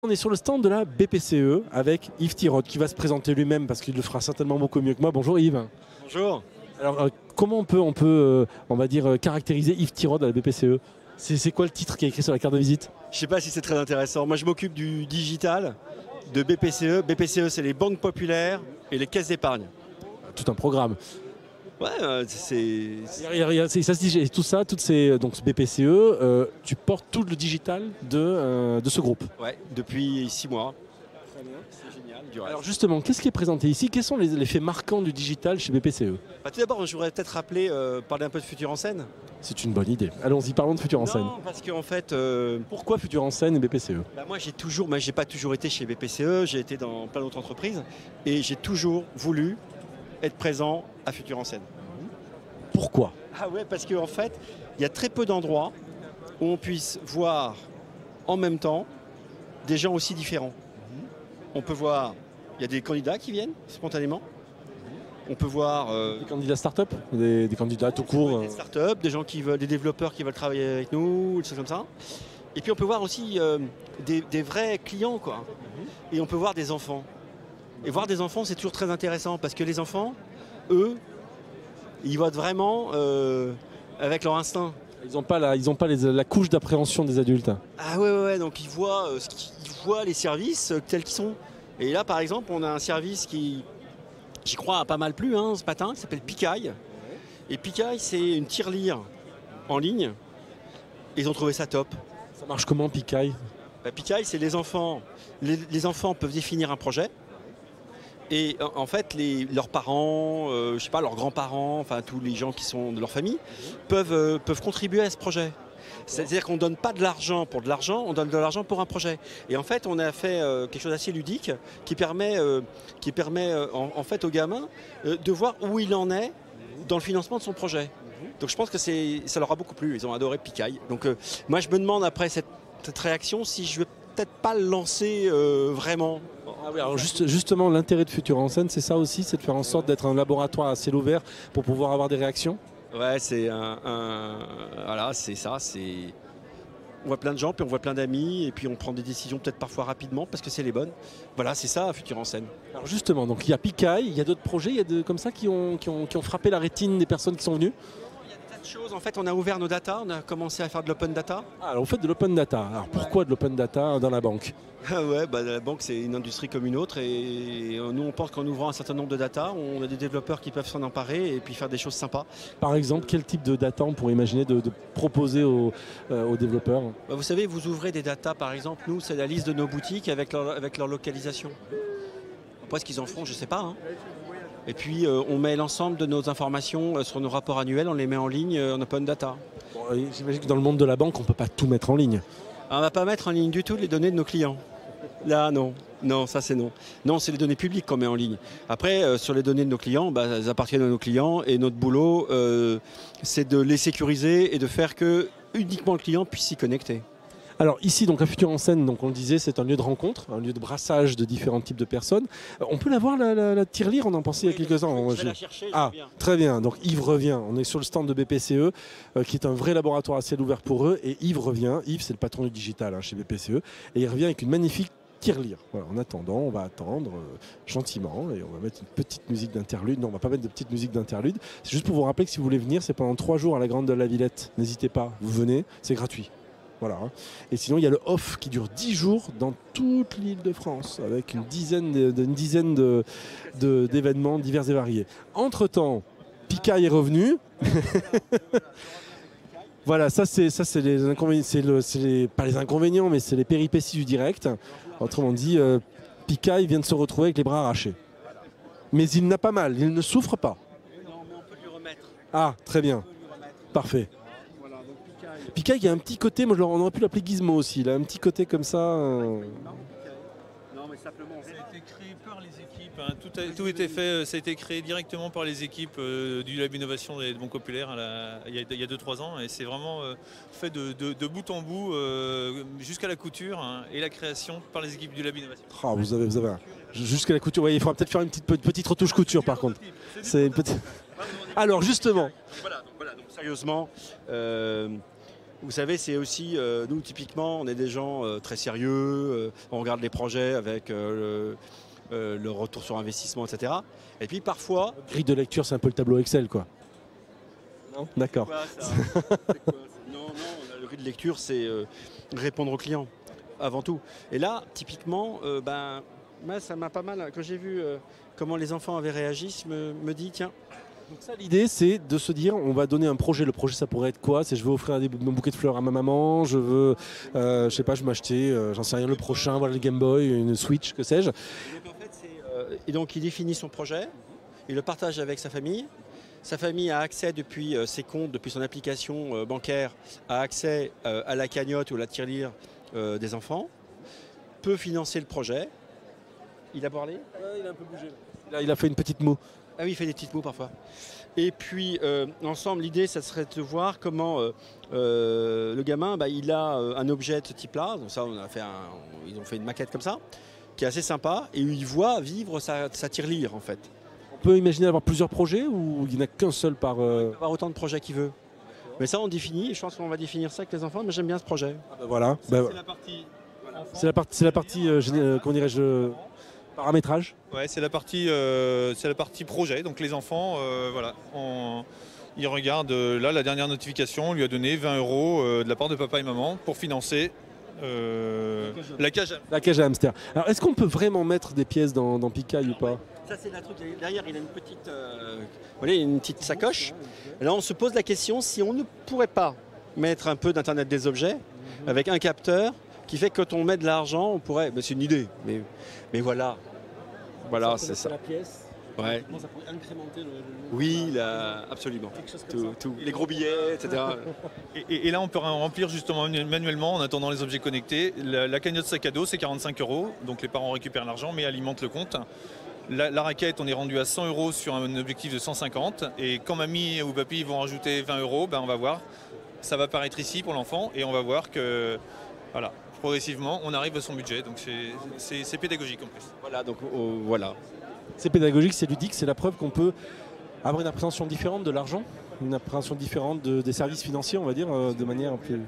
On est sur le stand de la BPCE avec Yves Tirode qui va se présenter lui-même parce qu'il le fera certainement beaucoup mieux que moi. Bonjour Yves. Bonjour. Alors comment on va dire, caractériser Yves Tirode à la BPCE? C'est quoi le titre qui est écrit sur la carte de visite? Je ne sais pas si c'est très intéressant. Moi, je m'occupe du digital de BPCE. BPCE, c'est les banques populaires et les caisses d'épargne. Tout un programme. Ouais, Ça se dit, et tout ça, toutes ces donc BPCE, tu portes tout le digital de ce groupe. Ouais, depuis 6 mois. C'est génial. Du reste. Alors justement, qu'est-ce qui est présenté ici? Quels sont les faits marquants du digital chez BPCE? Tout d'abord, je voudrais peut-être rappeler, parler un peu de Futur en scène. C'est une bonne idée. Allons-y, parlons de Futur en scène. Non, parce qu'en fait, Pourquoi Futur en scène et BPCE? moi, j'ai pas toujours été chez BPCE. J'ai été dans plein d'autres entreprises et j'ai toujours voulu être présent à Futur en scène. Pourquoi? Ah ouais, parce qu'en fait, il y a très peu d'endroits où on puisse voir en même temps des gens aussi différents. On peut voir, il y a des candidats qui viennent spontanément. On peut voir Des candidats start-up, des candidats tout court. des startups, des gens qui veulent, des développeurs qui veulent travailler avec nous, des choses comme ça. Et puis on peut voir aussi des vrais clients, quoi. Et on peut voir des enfants. Et voir des enfants, c'est toujours très intéressant parce que les enfants, eux, ils votent vraiment avec leur instinct. Ils n'ont pas la couche d'appréhension des adultes. Ah ouais, donc ils voient les services tels qu'ils sont. Et là, par exemple, on a un service qui, j'y crois, a pas mal plu ce matin, qui s'appelle Pikaï. Et Pikaï, c'est une tirelire en ligne. Ils ont trouvé ça top. Ça marche comment, Pikaï? Pikaï, c'est les enfants. Les enfants peuvent définir un projet. Et en fait, leurs parents, je sais pas, leurs grands-parents, enfin tous les gens qui sont de leur famille, peuvent contribuer à ce projet. C'est-à-dire qu'on ne donne pas de l'argent pour de l'argent, on donne de l'argent pour un projet. Et en fait, on a fait quelque chose d'assez ludique qui permet en fait au gamin de voir où il en est dans le financement de son projet. Donc je pense que ça leur a beaucoup plu, ils ont adoré Pikaï. Donc moi je me demande après cette réaction si je vais peut-être pas le lancer vraiment. Ah oui, alors justement, l'intérêt de Futur en scène, c'est ça aussi, c'est de faire en sorte d'être un laboratoire à ciel ouvert pour pouvoir avoir des réactions? Ouais, c'est voilà, c'est ça, on voit plein de gens, puis on voit plein d'amis, et puis on prend des décisions peut-être parfois rapidement parce que c'est les bonnes. Voilà, c'est ça, Futur en scène. Alors justement, donc il y a Pikaï, il y a d'autres projets, comme ça qui ont frappé la rétine des personnes qui sont venues? Il y a des tas de choses. En fait, on a ouvert nos data, on a commencé à faire de l'open data. Ah, alors vous faites de l'open data. Alors pourquoi de l'open data dans la banque? Ah ouais, la banque c'est une industrie comme une autre et nous on pense qu'en ouvrant un certain nombre de data, on a des développeurs qui peuvent s'en emparer et puis faire des choses sympas. Par exemple, quel type de data on pourrait imaginer de proposer aux développeurs? Vous savez, vous ouvrez des data, par exemple, nous c'est la liste de nos boutiques avec leur localisation. Après ce qu'ils en font, je sais pas. Et puis on met l'ensemble de nos informations sur nos rapports annuels, on les met en ligne en open data. Bon, j'imagine que dans le monde de la banque, on ne peut pas tout mettre en ligne. On ne va pas mettre en ligne du tout les données de nos clients. Là, non. Non, ça c'est non. Non, c'est les données publiques qu'on met en ligne. Après, sur les données de nos clients, elles appartiennent à nos clients et notre boulot, c'est de les sécuriser et de faire que uniquement le client puisse s'y connecter. Alors ici, donc à Futur en scène, donc on le disait, c'est un lieu de rencontre, un lieu de brassage de différents types de personnes. On peut la voir, la tirelire, on en pensait il y a quelques ans. Je vais la chercher, je reviens. Très bien, donc Yves revient. On est sur le stand de BPCE, qui est un vrai laboratoire à ciel ouvert pour eux. Et Yves revient. Yves, c'est le patron du digital chez BPCE. Et il revient avec une magnifique tirelire. Voilà, en attendant, on va attendre gentiment et on va mettre une petite musique d'interlude. Non, on va pas mettre de petite musique d'interlude. C'est juste pour vous rappeler que si vous voulez venir, c'est pendant 3 jours à la Grande de la Villette. N'hésitez pas, vous venez, c'est gratuit. Voilà. Et sinon, il y a le off qui dure 10 jours dans toute l'île de France, avec une dizaine d'événements divers et variés. Entre-temps, Pikaï est revenu. Voilà, ça c'est les inconvénients, pas les inconvénients, mais c'est les péripéties du direct. Autrement dit, Pikaï vient de se retrouver avec les bras arrachés. Mais il n'a pas mal, il ne souffre pas. Non, mais on peut lui remettre. Ah, très bien. Parfait. Pikaï, il y a un petit côté, on aurait pu l'appeler Gizmo aussi, il a un petit côté comme ça. Non, mais simplement. Ça a été créé par les équipes, tout a été fait, ça a été créé directement par les équipes du Lab Innovation des Banques Populaires il y a 2-3 ans et c'est vraiment fait de bout en bout jusqu'à la couture et la création par les équipes du Lab Innovation. Oh, vous avez jusqu'à la couture, ouais, il faudra peut-être faire une petite retouche couture par contre. Alors justement. Voilà, donc sérieusement, Vous savez, c'est aussi, nous typiquement, on est des gens très sérieux, on regarde les projets avec le retour sur investissement, etc. Et puis parfois... Grille de lecture, c'est un peu le tableau Excel, quoi. Non, d'accord. Non, le grille de lecture, c'est répondre aux clients, avant tout. Et là, typiquement, moi, ça m'a pas mal... Quand j'ai vu comment les enfants avaient réagi, je me dis, tiens... Donc ça, l'idée, c'est de se dire, on va donner un projet. Le projet, ça pourrait être quoi? C'est je veux offrir un bouquet de fleurs à ma maman, je veux, je sais pas, je veux m'acheter, j'en sais rien, le prochain, voilà, le Game Boy, une Switch, que sais-je. Et donc, il définit son projet, il le partage avec sa famille. Sa famille a accès depuis ses comptes, depuis son application bancaire, a accès à la cagnotte ou à la tirelire des enfants, peut financer le projet. Il a parlé? Il a un peu bougé. Là, il a fait une petite moue. Ah oui, il fait des petites mots parfois. Et puis, ensemble, l'idée, ça serait de voir comment le gamin, il a un objet de ce type-là. Donc ça, ils ont fait une maquette comme ça, qui est assez sympa, et où il voit vivre sa tirelire, en fait. On peut imaginer avoir plusieurs projets ou il n'y en a qu'un seul par... Il peut avoir autant de projets qu'il veut. Mais ça, on définit, et je pense qu'on va définir ça avec les enfants, mais j'aime bien ce projet. Voilà. C'est la partie... C'est la partie, comment dirais-je, paramétrage. Ouais, c'est la partie projet. Donc les enfants, voilà, ils regardent. Là, la dernière notification, on lui a donné 20 € de la part de papa et maman pour financer la cage. La cage à hamster. Alors, est-ce qu'on peut vraiment mettre des pièces dans Pickaille ou pas? Ça, c'est la truc. Derrière, il a une petite sacoche. Et là, on se pose la question si on ne pourrait pas mettre un peu d'Internet des objets avec un capteur qui fait que quand on met de l'argent, on pourrait... c'est une idée, mais voilà. Voilà, c'est ça. La pièce. Ouais. Ça pourrait incrémenter Oui, là, absolument. Tout. Les gros billets, etc. Et là, on peut remplir justement manuellement en attendant les objets connectés. La cagnotte sac à dos, c'est 45 €. Donc les parents récupèrent l'argent, mais alimentent le compte. La raquette, on est rendu à 100 € sur un objectif de 150. Et quand mamie ou papy vont rajouter 20 €, on va voir. Ça va apparaître ici pour l'enfant et on va voir que... Voilà. Progressivement, on arrive à son budget, donc c'est pédagogique en plus. Voilà, donc voilà. C'est pédagogique, c'est ludique, c'est la preuve qu'on peut avoir une appréhension différente de l'argent, une appréhension différente des services financiers, on va dire, de manière un peu...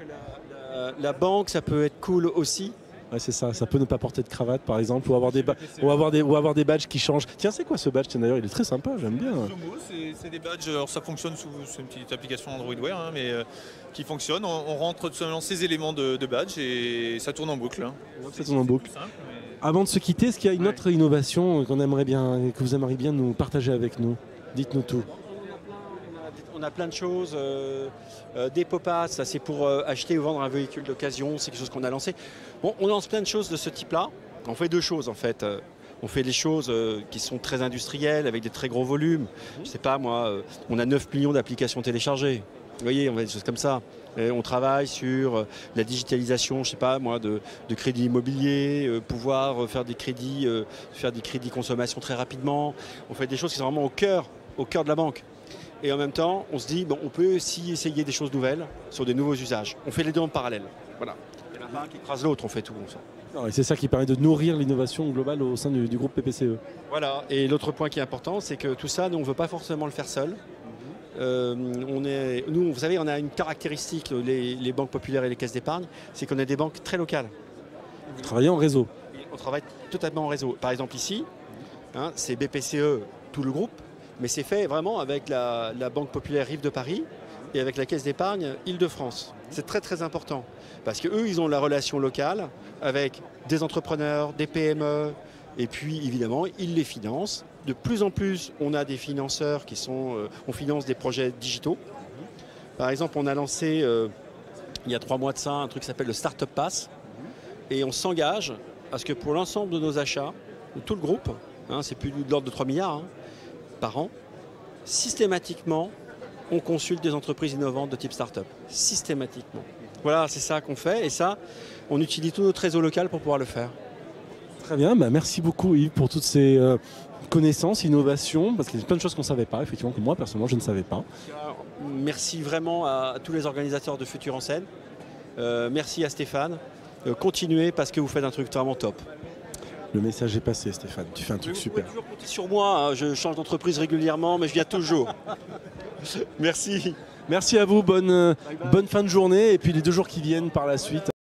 La banque, ça peut être cool aussi. Ouais, c'est ça, ça peut ne pas porter de cravate par exemple, ou avoir des badges qui changent. Tiens, c'est quoi ce badge? D'ailleurs, il est très sympa, j'aime bien. C'est des badges, alors ça fonctionne sous une petite application Android Wear, mais qui fonctionne. On rentre seulement ces éléments de badge et ça tourne en boucle. Ça tourne en boucle. Simple, mais... Avant de se quitter, est-ce qu'il y a une autre innovation que vous aimeriez bien nous partager avec nous? Dites-nous tout. On a plein de choses. Des pop-ups, ça c'est pour acheter ou vendre un véhicule d'occasion, c'est quelque chose qu'on a lancé. Bon, on lance plein de choses de ce type-là. On fait deux choses en fait. On fait des choses qui sont très industrielles, avec des très gros volumes. Je sais pas moi, on a 9 millions d'applications téléchargées. Vous voyez, on fait des choses comme ça. Et on travaille sur la digitalisation, je sais pas moi, de crédits immobiliers, pouvoir faire des crédits consommation très rapidement. On fait des choses qui sont vraiment au cœur de la banque. Et en même temps, on se dit, on peut aussi essayer des choses nouvelles sur des nouveaux usages. On fait les deux en parallèle. Voilà. Il n'y en a pas un qui écrase l'autre, on fait tout. Et c'est ça qui permet de nourrir l'innovation globale au sein du groupe PPCE. Voilà. Et l'autre point qui est important, c'est que tout ça, nous, on ne veut pas forcément le faire seul. Nous, vous savez, on a une caractéristique, les banques populaires et les caisses d'épargne, c'est qu'on a des banques très locales. Vous travaillez en réseau? On travaille totalement en réseau. Par exemple, ici, c'est BPCE, tout le groupe. Mais c'est fait vraiment avec la Banque Populaire Rive de Paris et avec la Caisse d'épargne Île-de-France. C'est très très important parce qu'eux, ils ont la relation locale avec des entrepreneurs, des PME et puis évidemment, ils les financent. De plus en plus, on a des financeurs on finance des projets digitaux. Par exemple, on a lancé il y a 3 mois de ça un truc qui s'appelle le Startup Pass et on s'engage à ce que pour l'ensemble de nos achats, de tout le groupe, c'est plus de l'ordre de 3 milliards, par an, systématiquement, on consulte des entreprises innovantes de type start-up. Systématiquement. Voilà, c'est ça qu'on fait. Et ça, on utilise tout notre réseau local pour pouvoir le faire. Très bien, merci beaucoup Yves pour toutes ces connaissances, innovations, parce qu'il y a plein de choses qu'on ne savait pas, effectivement, que moi, personnellement, je ne savais pas. Merci vraiment à tous les organisateurs de Futur en Scène. Merci à Stéphane. Continuez parce que vous faites un truc vraiment top. Le message est passé, Stéphane. Tu fais un truc super. Vous pouvez toujours compter sur moi. Je change d'entreprise régulièrement, mais je viens toujours. Merci. Merci à vous, bonne fin de journée et puis les 2 jours qui viennent par la suite.